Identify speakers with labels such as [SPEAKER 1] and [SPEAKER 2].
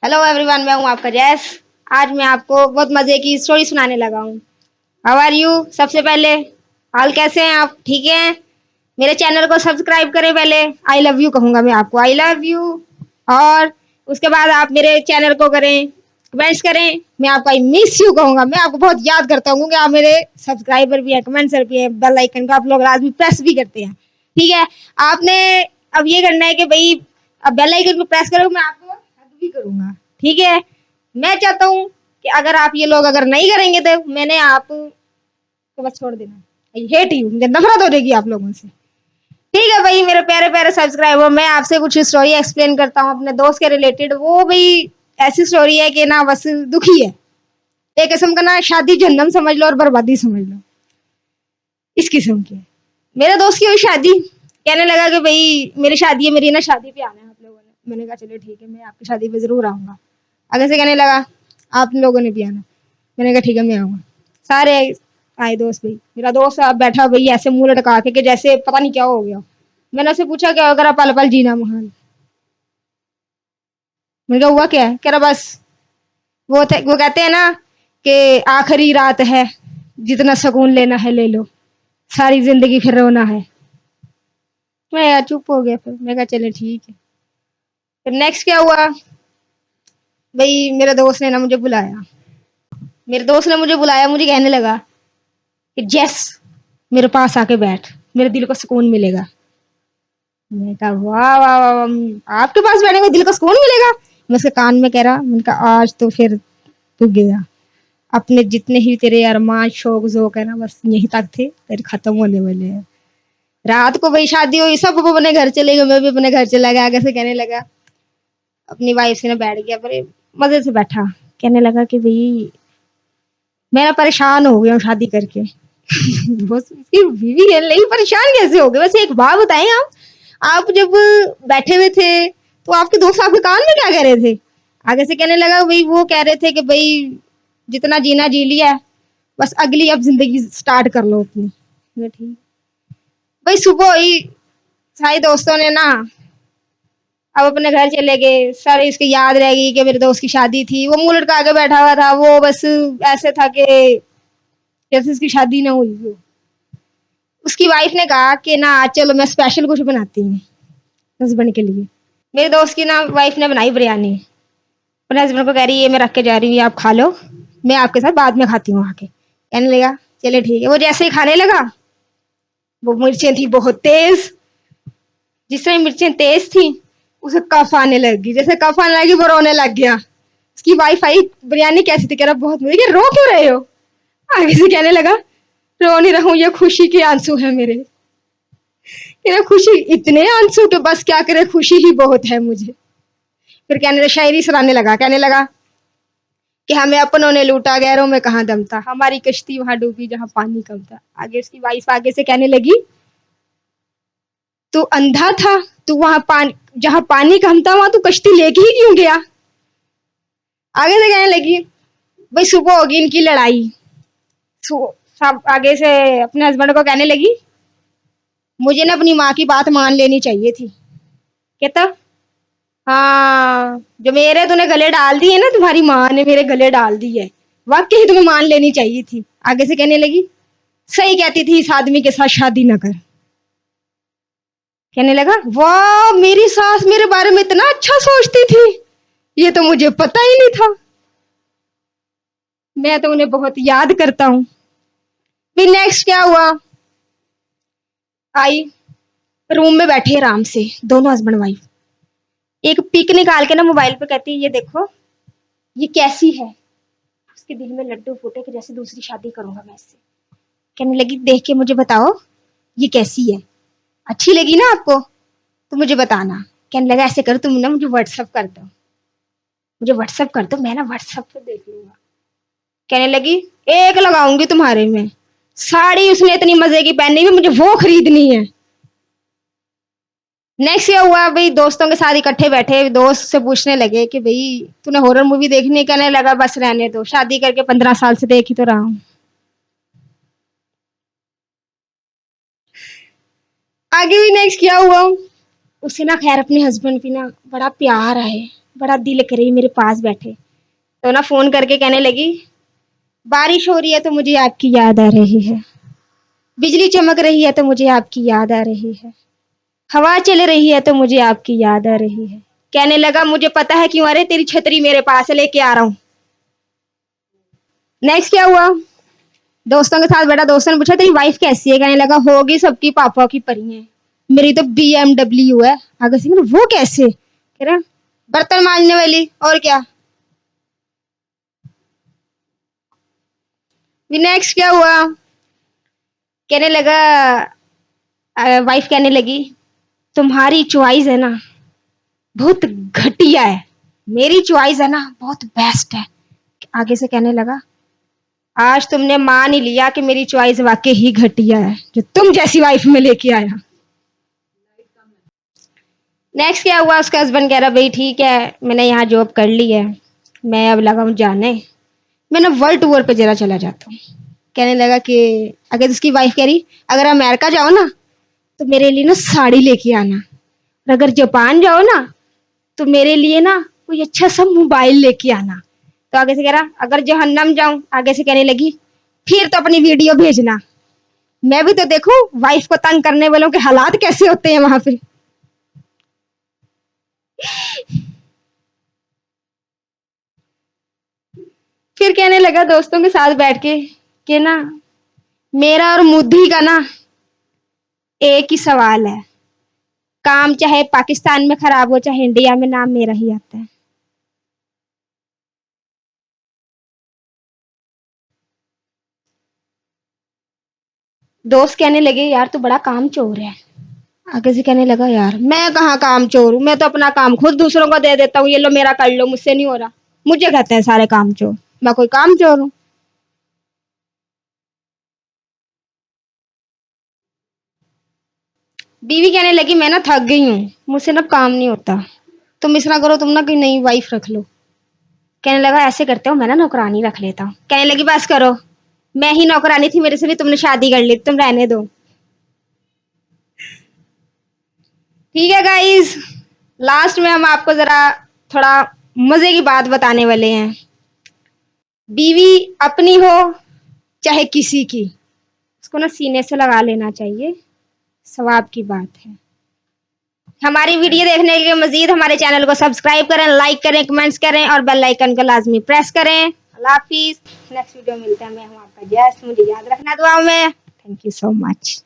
[SPEAKER 1] Hello everyone, मैं हूं आपका जैस। आज मैं आपको बहुत मजे की स्टोरी सुनाने लगा हूं। How are you? सबसे पहले हाल कैसे हैं आप? ठीक हैं? मेरे चैनल को सब्सक्राइब करें। पहले आई लव यू कहूंगा मैं आपको, आई लव यू। और उसके बाद आप मेरे चैनल को करें, कमेंट्स करें। मैं आपको आई मिस यू कहूंगा। मैं आपको बहुत याद करता हूँ कि आप मेरे सब्सक्राइबर भी हैं, कमेंट्सर भी हैं। बेल आइकन का आप लोग लाजमी प्रेस भी करते हैं। ठीक है? आपने अब ये करना है कि भाई अब बेल आइकन को प्रेस करो, मैं आपको हग भी करूंगा। ठीक है? मैं चाहता हूँ कि अगर आप ये लोग अगर नहीं करेंगे तो मैंने आप को बस छोड़ देना। आई हेट यू, मुझे नफरत हो जाएगी आप लोगों से। ठीक है भाई मेरे प्यारे प्यारे सब्सक्राइबर, मैं आपसे कुछ स्टोरी एक्सप्लेन करता हूँ अपने दोस्त के रिलेटेड। वो भी ऐसी स्टोरी है कि ना बस दुखी है। एक किस्म का ना शादी जन्नम समझ लो और बर्बादी समझ लो, इस किस्म की। मेरे दोस्त की हुई शादी, कहने लगा कि भाई मेरी शादी है, मेरी ना शादी पे आना है आप लोगों ने। मैंने कहा चलो ठीक है, मैं आपकी शादी पे जरूर आऊंगा। आगे से कहने लगा आप लोगों ने भी आना। मैंने कहा ठीक है मैं आऊंगा। सारे आए दोस्त भाई। मेरा दोस्त आप बैठा भाई ऐसे मुंह लटका के कि जैसे पता नहीं क्या हो गया। मैंने उससे पूछा क्या अगर आप पल पल जीना महान। मैंने कहा हुआ क्या है? कह रहा बस वो कहते हैं ना कि आखिरी रात है, जितना सुकून लेना है ले लो, सारी जिंदगी फिर रोना है। मैं यार चुप हो गया। फिर मैं कहा चले ठीक है। फिर नेक्स्ट क्या हुआ भाई, मेरे दोस्त ने ना मुझे बुलाया। मेरे दोस्त ने मुझे बुलाया, मुझे कहने लगा कि जैस मेरे पास आके बैठ, मेरे दिल को सुकून मिलेगा। मैं कहा वाह वाह वाह वाह, आपके पास बैठने में दिल को सुकून मिलेगा? मैं उसके कान में कह रहा, मैंने कहा आज तो फिर तू गया। अपने जितने ही तेरे अरमान शौक जोक है ना बस यहीं तक थे, तेरे खत्म होने वाले हैं। रात को भाई शादी हुई, सब अपने घर चले गए, मैं भी अपने घर चला गया। आगे से कहने लगा अपनी वाइफ से ना बैठ गया, पर मजे से बैठा। कहने लगा कि भाई मैं ना परेशान हो गया हूँ शादी करके। बस उसकी बीवी है लेकिन परेशान कैसे हो गए? वैसे एक बात बताएं, आप जब बैठे हुए थे तो आपके दोस्त आपके कान में क्या कह रहे थे? आगे से कहने लगा भाई वो कह रहे थे कि भाई जितना जीना जी लिया, बस अगली अब जिंदगी स्टार्ट कर लो अपनी। मैं ठीक भाई। सुबह हुई, सारे दोस्तों ने ना अब अपने घर चले गए। सारे इसकी याद रह गई कि मेरे दोस्त की शादी थी। वो मुंह लटका के बैठा हुआ था। वो बस ऐसे था कि जैसे उसकी शादी ना हुई हो। उसकी वाइफ ने कहा कि ना आज चलो मैं स्पेशल कुछ बनाती हूँ हस्बैंड के लिए। मेरे दोस्त की ना वाइफ ने बनाई बिरयानी। अपने हस्बैंड को कह रही है मैं रख के जा रही हूँ, ये आप खा लो, मैं आपके साथ बाद में खाती हूँ आके। कहने लगा चले ठीक है। वो जैसे ही खाने लगा, वो मिर्चें थी बहुत तेज। जिस तरह मिर्चें तेज थी, उसे कफ आने लगी। जैसे कफ आने लगी वो रोने लग गया। उसकी वाइफ आई, बिरयानी कैसी थी? कह रहा बहुत मुझे। रो क्यों रहे हो? आगे से कहने लगा रो नहीं रहा हूँ, ये खुशी के आंसू है मेरे। कह रहा खुशी? इतने आंसू? तो बस क्या करे, खुशी ही बहुत है मुझे। फिर कहने लगा, शायरी सुनाने लगा। कहने लगा कि हमें अपनों ने लूटा, गैरों में कहाँ दम था, हमारी कश्ती वहां डूबी जहां पानी कम था। आगे उसकी वाइफ आगे से कहने लगी तू अंधा था, तू वहां पानी जहां पानी कम था वहां तू कश्ती लेके ही क्यों गया? आगे से कहने लगी भाई सुबह होगी इनकी लड़ाई। सब आगे से अपने हस्बैंड को कहने लगी मुझे ना अपनी माँ की बात मान लेनी चाहिए थी। कहता हाँ, जो मेरे तूने गले डाल दिए ना, तुम्हारी माँ ने मेरे गले डाल दी है, वाकई तुम्हें मान लेनी चाहिए थी। आगे से कहने लगी सही कहती थी, इस आदमी के साथ शादी न कर। कहने लगा वाह, मेरी सास मेरे बारे में इतना अच्छा सोचती थी, ये तो मुझे पता ही नहीं था। मैं तो उन्हें बहुत याद करता हूँ। फिर नेक्स्ट क्या हुआ, आई रूम में बैठे आराम से दोनों हस्बैंड वाइफ। एक पिक निकाल के ना मोबाइल पे कहती है ये देखो ये कैसी है। उसके दिल में लड्डू फूटे कि जैसे दूसरी शादी करूंगा मैं इससे। कहने लगी देख के मुझे बताओ ये कैसी है, अच्छी लगी ना आपको तो मुझे बताना। कहने लगा ऐसे करो तुम ना मुझे व्हाट्सअप कर दो, मुझे व्हाट्सअप कर दो, मैं ना व्हाट्सअप पे देख लूंगा। कहने लगी एक लगाऊंगी तुम्हारे में, साड़ी उसने इतनी मजे की पहनी हुई, मुझे वो खरीदनी है। नेक्स्ट ये हुआ भाई, दोस्तों के साथ इकट्ठे बैठे, दोस्त से पूछने लगे कि भाई तूने हॉरर मूवी देखनी? कहने लगा बस रहने दो, शादी करके 15 साल से देख ही तो रहा हूँ। आगे भी नेक्स्ट क्या हुआ, उसे ना खैर अपने हस्बैंड की ना बड़ा प्यार है, बड़ा दिल करे मेरे पास बैठे। तो ना फोन करके कहने लगी, बारिश हो रही है तो मुझे आपकी याद आ रही है, बिजली चमक रही है तो मुझे आपकी याद आ रही है, हवा चल रही है तो मुझे आपकी याद आ रही है। कहने लगा, मुझे पता है क्यों आ रही, तेरी छतरी मेरे पास है, लेके आ रहा हूँ। नेक्स्ट क्या हुआ, दोस्तों के साथ बैठा, दोस्तों ने पूछा तेरी वाइफ कैसी है, कहने लगा होगी सबकी पापा की परी है, मेरी तो BMW है। आगे से वो कैसे, कह रहा बर्तन मांजने वाली, और क्या। नेक्स्ट क्या हुआ, कहने लगा, वाइफ कहने लगी, तुम्हारी चॉइस है ना बहुत घटिया है, मेरी चॉइस है ना बहुत बेस्ट है। आगे से कहने लगा, आज तुमने मान ही लिया कि मेरी चॉइस वाकई ही घटिया है जो तुम जैसी वाइफ में लेके आया। नेक्स्ट क्या हुआ, उसका हस्बैंड कह रहा, भाई ठीक है मैंने यहाँ जॉब कर ली है, मैं अब लगा हूँ जाने, मैं ना वर्ल्ड टूर पे जरा चला जाता हूँ। कहने लगा कि अगर उसकी वाइफ कह रही, अगर अमेरिका जाओ ना तो मेरे लिए ना साड़ी लेके आना, और अगर जापान जाओ ना तो मेरे लिए ना कोई अच्छा सा मोबाइल लेके आना। तो आगे से कह रहा, अगर जहन्नम जाऊं, आगे से कहने लगी, फिर तो अपनी वीडियो भेजना, मैं भी तो देखूं वाइफ को तंग करने वालों के हालात कैसे होते हैं वहां पे। फिर कहने लगा दोस्तों के साथ बैठ के कि ना मेरा और मुद्दी का ना एक ही सवाल है, काम चाहे पाकिस्तान में खराब हो चाहे इंडिया में, नाम मेरा ही आता है। दोस्त कहने लगे, यार तू बड़ा काम चोर है। आगे से कहने लगा, यार मैं कहाँ काम चोर हूँ, मैं तो अपना काम खुद दूसरों को दे देता हूँ, ये लो मेरा कर लो, मुझसे नहीं हो रहा, मुझे कहते हैं सारे काम चोर, मैं कोई काम चोर हूँ। बीवी कहने लगी, मैं ना थक गई हूँ, मुझसे ना काम नहीं होता, तुम इस तरह करो, तुम ना कोई नई वाइफ रख लो। कहने लगा, ऐसे करते हो मैं ना नौकरानी रख लेता हूँ। कहने लगी, बस करो, मैं ही नौकरानी थी, मेरे से भी तुमने शादी कर ली, तुम रहने दो। ठीक है गाइस, लास्ट में हम आपको जरा थोड़ा मजे की बात बताने वाले हैं। बीवी अपनी हो चाहे किसी की, उसको ना सीने से लगा लेना चाहिए, सवाब की बात है। हमारी वीडियो देखने के लिए मजीद हमारे चैनल को सब्सक्राइब करें, लाइक करें, कमेंट्स करें और बेल आइकन को लाजमी प्रेस करें। अल्लाह हाफिज, नेक्स्ट वीडियो मिलते हैं। मैं हूँ आपका जैस, मुझे याद रखना दुआ में। Thank you so much.